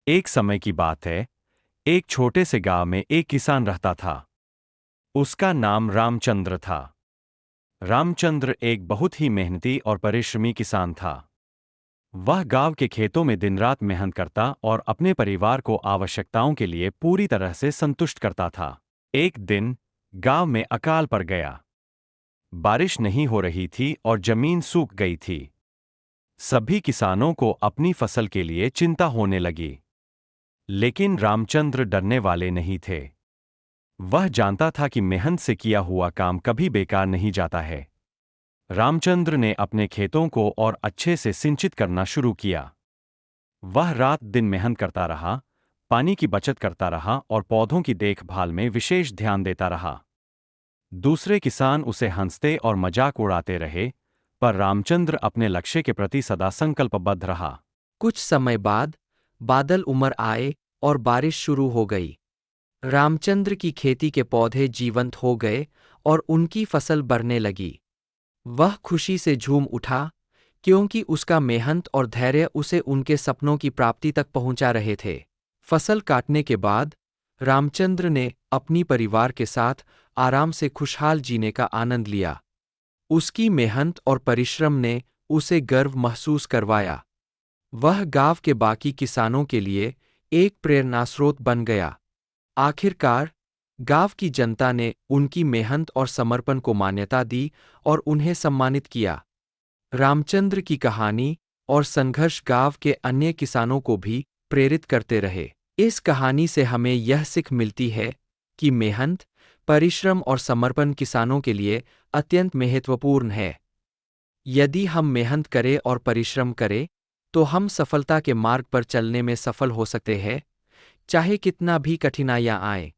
एक समय की बात है। एक छोटे से गांव में एक किसान रहता था। उसका नाम रामचंद्र था। रामचंद्र एक बहुत ही मेहनती और परिश्रमी किसान था। वह गांव के खेतों में दिन रात मेहनत करता और अपने परिवार को आवश्यकताओं के लिए पूरी तरह से संतुष्ट करता था। एक दिन गांव में अकाल पड़ गया। बारिश नहीं हो रही थी और जमीन सूख गई थी। सभी किसानों को अपनी फसल के लिए चिंता होने लगी। लेकिन रामचंद्र डरने वाले नहीं थे। वह जानता था कि मेहनत से किया हुआ काम कभी बेकार नहीं जाता है। रामचंद्र ने अपने खेतों को और अच्छे से सिंचित करना शुरू किया। वह रात दिन मेहनत करता रहा, पानी की बचत करता रहा और पौधों की देखभाल में विशेष ध्यान देता रहा। दूसरे किसान उसे हंसते और मजाक उड़ाते रहे, पर रामचंद्र अपने लक्ष्य के प्रति सदा संकल्पबद्ध रहा। कुछ समय बाद बादल उमड़ आए और बारिश शुरू हो गई। रामचंद्र की खेती के पौधे जीवंत हो गए और उनकी फसल बढ़ने लगी। वह खुशी से झूम उठा, क्योंकि उसका मेहनत और धैर्य उसे उनके सपनों की प्राप्ति तक पहुंचा रहे थे। फसल काटने के बाद रामचंद्र ने अपनी परिवार के साथ आराम से खुशहाल जीने का आनंद लिया। उसकी मेहनत और परिश्रम ने उसे गर्व महसूस करवाया। वह गांव के बाकी किसानों के लिए एक प्रेरणास्रोत बन गया। आखिरकार गांव की जनता ने उनकी मेहनत और समर्पण को मान्यता दी और उन्हें सम्मानित किया। रामचंद्र की कहानी और संघर्ष गांव के अन्य किसानों को भी प्रेरित करते रहे। इस कहानी से हमें यह सीख मिलती है कि मेहनत, परिश्रम और समर्पण किसानों के लिए अत्यंत महत्वपूर्ण है। यदि हम मेहनत करें और परिश्रम करें, तो हम सफलता के मार्ग पर चलने में सफल हो सकते हैं, चाहे कितना भी कठिनाइयां आएं।